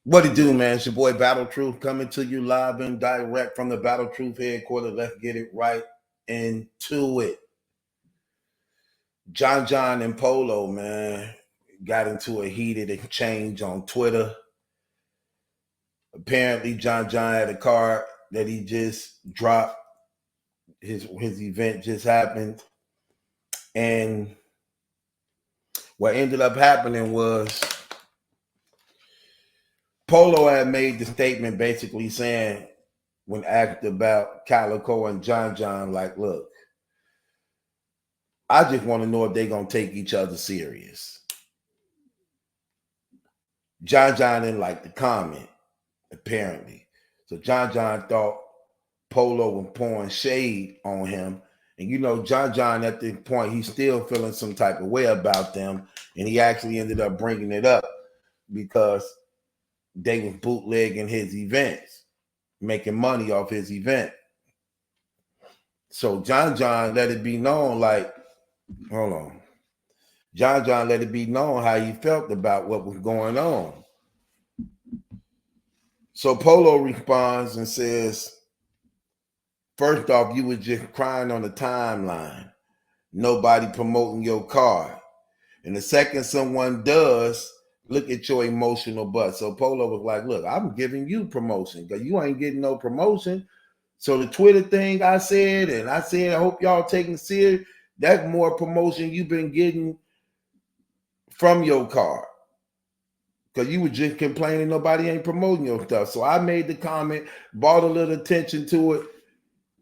What it do, man? It's your boy Battle Truth coming to you live and direct from the Battle Truth headquarters. Let's get it right into it. John and Polo, man, got into a heated exchange on Twitter. Apparently, John had a card that he just dropped. His event just happened. And what ended up happening was Polo had made the statement basically saying, when asked about Calico and John, like, look, I just want to know if they're going to take each other serious. John didn't like the comment, apparently. So John thought Polo was pouring shade on him. And, you know, John at this point, he's still feeling some type of way about them. And he actually ended up bringing it up because they was bootlegging his events, making money off his event. So John let it be known, like, hold on. John let it be known how he felt about what was going on. So Polo responds and says, first off, you were just crying on the timeline. Nobody promoting your card. And the second someone does, look at your emotional butt. So Polo was like, look, I'm giving you promotion because you ain't getting no promotion. So the Twitter thing I said, I hope y'all taking it serious. That's more promotion you've been getting from your card. Because you were just complaining nobody ain't promoting your stuff. So I made the comment, brought a little attention to it,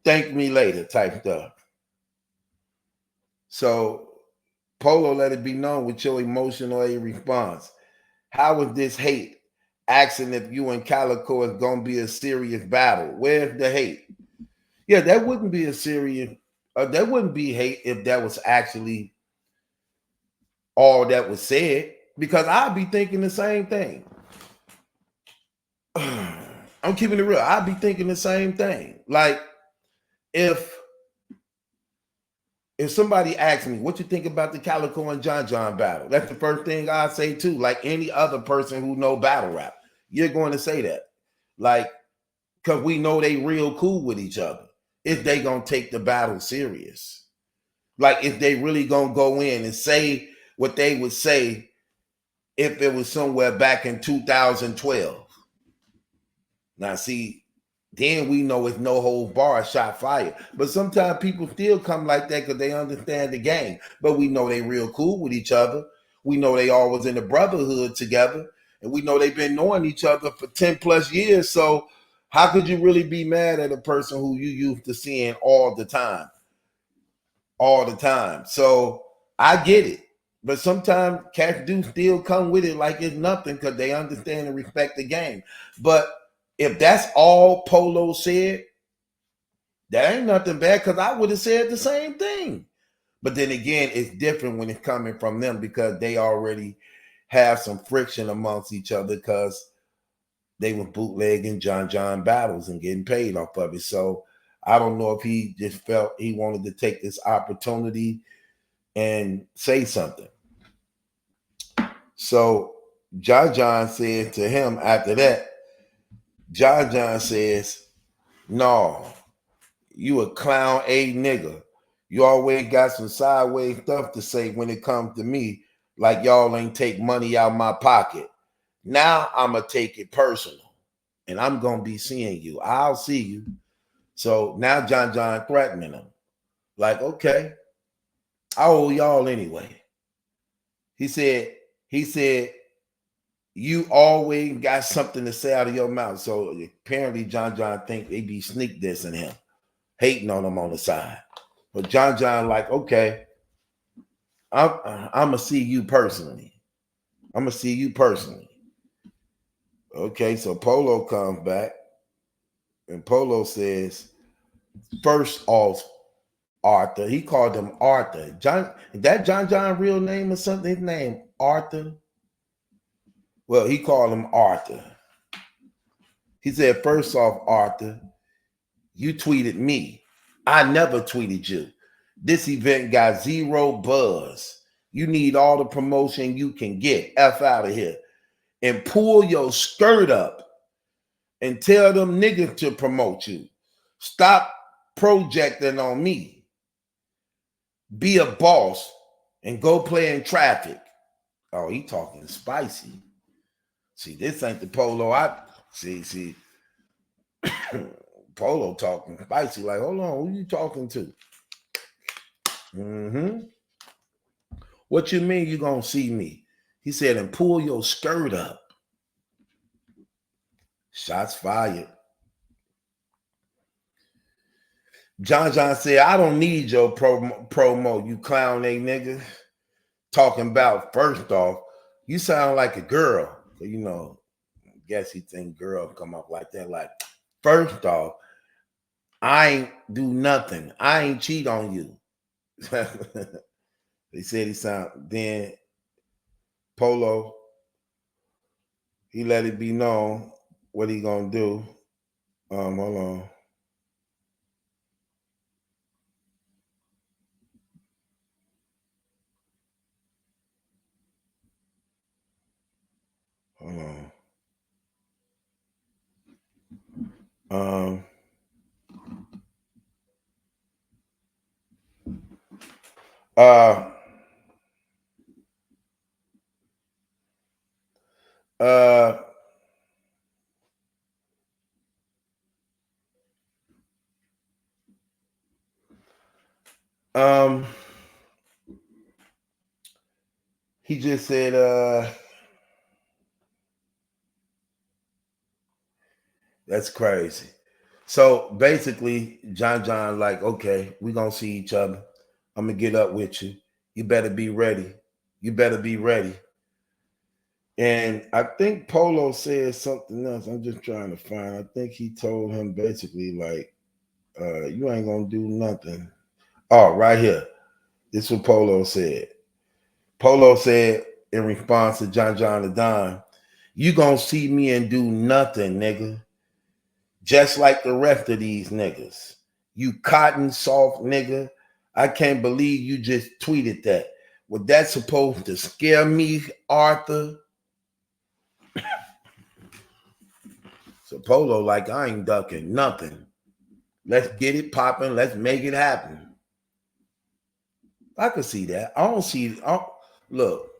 thank me later type stuff. So Polo let it be known with your emotional response. How was this hate? Asking if you and Calico is going to be a serious battle. Where's the hate? Yeah, that wouldn't be a serious, that wouldn't be hate if that was actually all that was said, because I'd be thinking the same thing. I'm keeping it real. I'd be thinking the same thing. Like, if somebody asks me, what you think about the Calico and John battle? That's the first thing I say too. Like any other person who know battle rap, you're going to say that. Like, because we know they real cool with each other. If they going to take the battle serious. Like, if they really going to go in and say what they would say if it was somewhere back in 2012. Now, see, then we know it's no hold bar, shot fire. But sometimes people still come like that because they understand the game. But we know they real cool with each other. We know they always in the brotherhood together. And we know they've been knowing each other for 10 plus years. So how could you really be mad at a person who you used to seeing all the time? All the time. So I get it. But sometimes cats do still come with it like it's nothing because they understand and respect the game. But if that's all Polo said, that ain't nothing bad, because I would have said the same thing. But then again, it's different when it's coming from them because they already have some friction amongst each other because they were bootlegging John battles and getting paid off of it. So I don't know if he just felt he wanted to take this opportunity and say something. So John said to him after that, John says, no, you a clown A nigga. You always got some sideways stuff to say when it comes to me, like y'all ain't take money out my pocket. Now I'm going to take it personal, and I'm going to be seeing you. I'll see you. So now John threatening him. Like, okay, I owe y'all anyway. He said, you always got something to say out of your mouth. So apparently John think they be sneak dissing him, hating on him on the side. But John like, okay, I'm going to see you personally. I'm going to see you personally. Okay, so Polo comes back, and Polo says, first off, Arthur. He called him Arthur. Is that John real name or something? His name, Arthur? Well, he called him Arthur. He said, first off, Arthur, you tweeted me. I never tweeted you. This event got zero buzz. You need all the promotion you can get. F out of here. and pull your skirt up and tell them niggas to promote you. Stop projecting on me. Be a boss and go play in traffic. Oh, he talking spicy. See, this ain't the Polo. See, Polo talking spicy. Like, hold on, who you talking to? What you mean you gonna see me? He said, and pull your skirt up. Shots fired. John said, I don't need your promo, you clown a nigga. Talking about, first off, you sound like a girl. You know, I guess he think girl come up like that. Like, first off, I ain't do nothing. I ain't cheat on you. They said he sound, then Polo, he let it be known what he gonna do. Hold on. Hold on. He just said, that's crazy. So basically, John, like, okay, we gonna see each other. I'm gonna get up with you. You better be ready. You better be ready. And I think Polo said something else. I'm just trying to find. I think he told him basically like, you ain't gonna do nothing. Oh, right here. This is what Polo said. Polo said in response to John the Don, you gonna see me and do nothing, nigga. Just like the rest of these niggas. You cotton soft nigga. I can't believe you just tweeted that. Was that supposed to scare me, Arthur? So Polo like, I ain't ducking nothing. Let's get it popping. Let's make it happen. I could see that. I don't see. Look,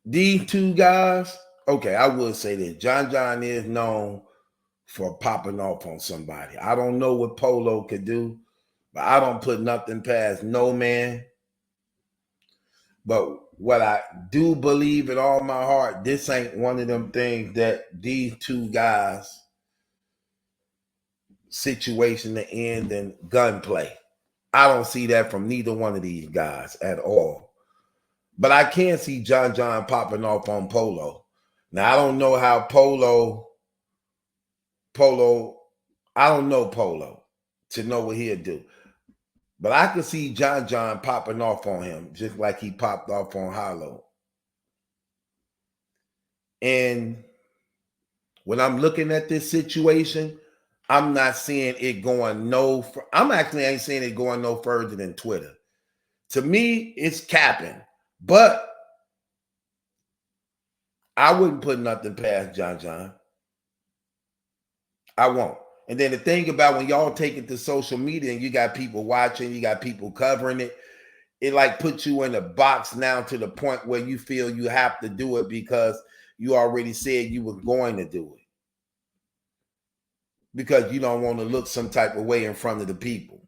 these two guys. Okay, I would say this. John is known for popping off on somebody. I don't know what Polo could do, but I don't put nothing past no man. But what I do believe in all my heart, this ain't one of them things that these two guys situation to end in gunplay. I don't see that from neither one of these guys at all. But I can see John popping off on Polo. Now, I don't know how Polo, I don't know Polo to know what he'll do. But I could see John popping off on him, just like he popped off on Hollow. And when I'm looking at this situation, I'm not seeing it going I'm actually ain't seeing it going no further than Twitter. To me, it's capping. But I wouldn't put nothing past John. I won't. And then the thing about when y'all take it to social media and you got people watching, you got people covering it, it like puts you in a box now to the point where you feel you have to do it because you already said you were going to do it. Because you don't want to look some type of way in front of the people.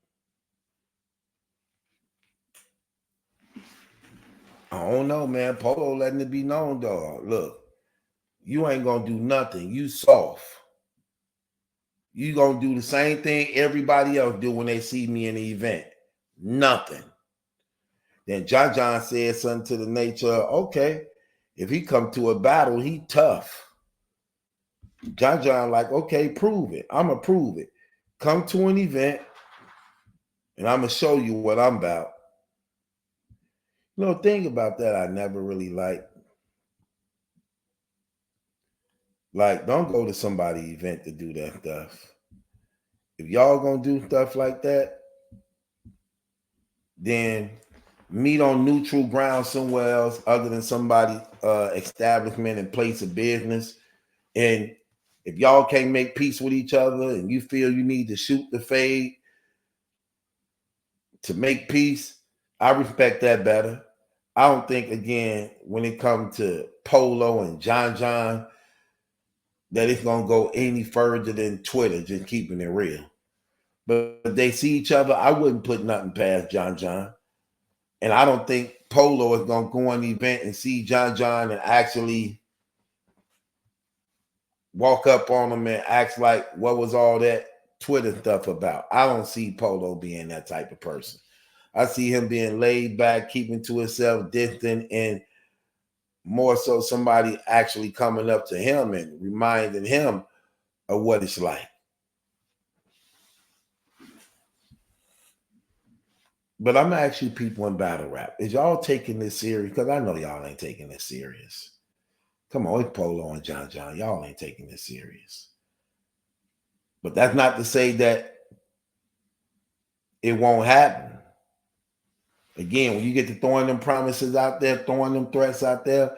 I don't know, man. Polo letting it be known, dog. Look, you ain't gonna do nothing. You soft. You gonna do the same thing everybody else do when they see me in the event. Nothing. Then John said something to the nature, okay, if he come to a battle, he tough. John like, okay, prove it. I'm gonna prove it. Come to an event, and I'm gonna show you what I'm about. You know, thing about that I never really liked. Like, don't go to somebody's event to do that stuff. If y'all gonna do stuff like that, then meet on neutral ground somewhere else other than somebody establishment and place of business. And if y'all can't make peace with each other and you feel you need to shoot the fade to make peace, I respect that better. I don't think, again, when it comes to Polo and John, that it's going to go any further than Twitter, just keeping it real. But if they see each other, I wouldn't put nothing past John. And I don't think Polo is going to go on the event and see John and actually walk up on him and act like, what was all that Twitter stuff about? I don't see Polo being that type of person. I see him being laid back, keeping to himself, distant, and more so somebody actually coming up to him and reminding him of what it's like. But I'm going to ask you people in battle rap, is y'all taking this serious? Because I know y'all ain't taking this serious. Come on, it's Polo and John. Y'all ain't taking this serious. But that's not to say that it won't happen. Again, when you get to throwing them promises out there, throwing them threats out there,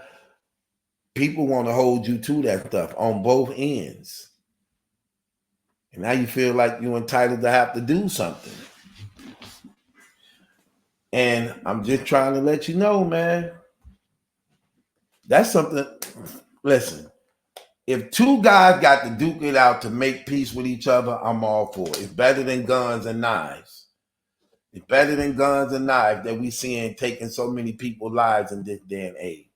people want to hold you to that stuff on both ends. And now you feel like you're entitled to have to do something. And I'm just trying to let you know, man, that's something. Listen, if two guys got to duke it out to make peace with each other, I'm all for it. It's better than guns and knives. It's better than guns and knives that we seeing taking so many people's lives in this day and age.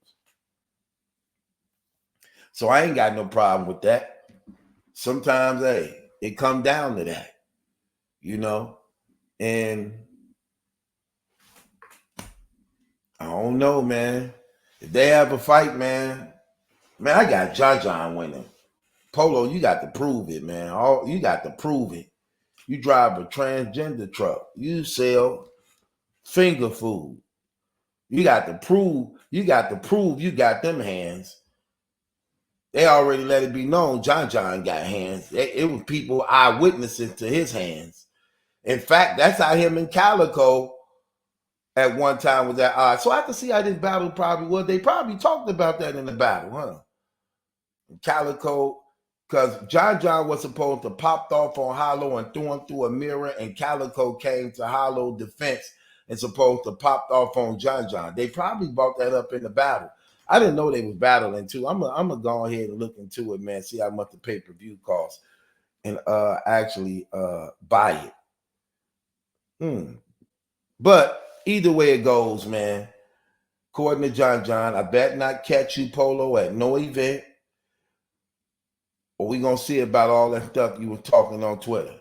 So I ain't got no problem with that. Sometimes, hey, it come down to that, you know, and I don't know, man. If they have a fight, man, I got John winning. Polo, you got to prove it, man. You got to prove it. You drive a transgender truck. You sell finger food. You got to prove you got them hands. They already let it be known John got hands. It was people eyewitnesses to his hands. In fact, that's how him and Calico at one time was at odds. So I can see how this battle probably was. They probably talked about that in the battle, huh? Calico, because John was supposed to pop off on Hollow and threw him through a mirror, and Calico came to Hollow defense and supposed to pop off on John. They probably brought that up in the battle. I didn't know they was battling too. I'm gonna go ahead and look into it, man. See how much the pay-per-view costs and actually buy it. But either way it goes, man. According to John, I bet not catch you, Polo, at no event. Or we gonna see about all that stuff you were talking on Twitter.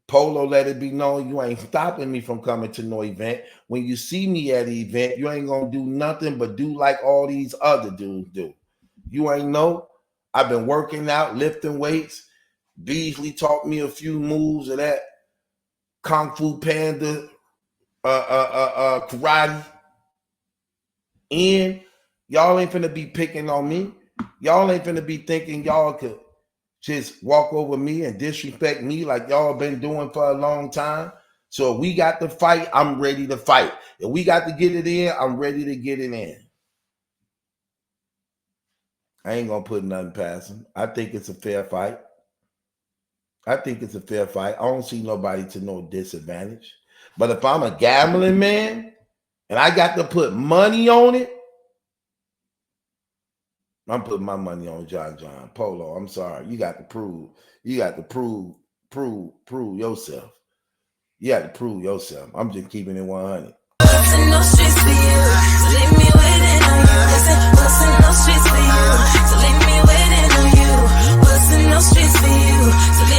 Polo, let it be known you ain't stopping me from coming to no event. When you see me at an event, you ain't gonna do nothing but do like all these other dudes do. You ain't know. I've been working out, lifting weights. Beasley taught me a few moves of that Kung Fu Panda karate. And y'all ain't finna be picking on me. Y'all ain't finna be thinking y'all could just walk over me and disrespect me like y'all been doing for a long time. So if we got to fight, I'm ready to fight. If we got to get it in, I'm ready to get it in. I ain't gonna put nothing past him. I think it's a fair fight. I don't see nobody to no disadvantage. But if I'm a gambling man and I got to put money on it, I'm putting my money on John. Polo, I'm sorry. You got to prove yourself. You got to prove yourself. I'm just keeping it 100. No streets for you, so leave me waiting on you. What's in no streets for you, so leave me waiting on you. What's in no streets for you, so leave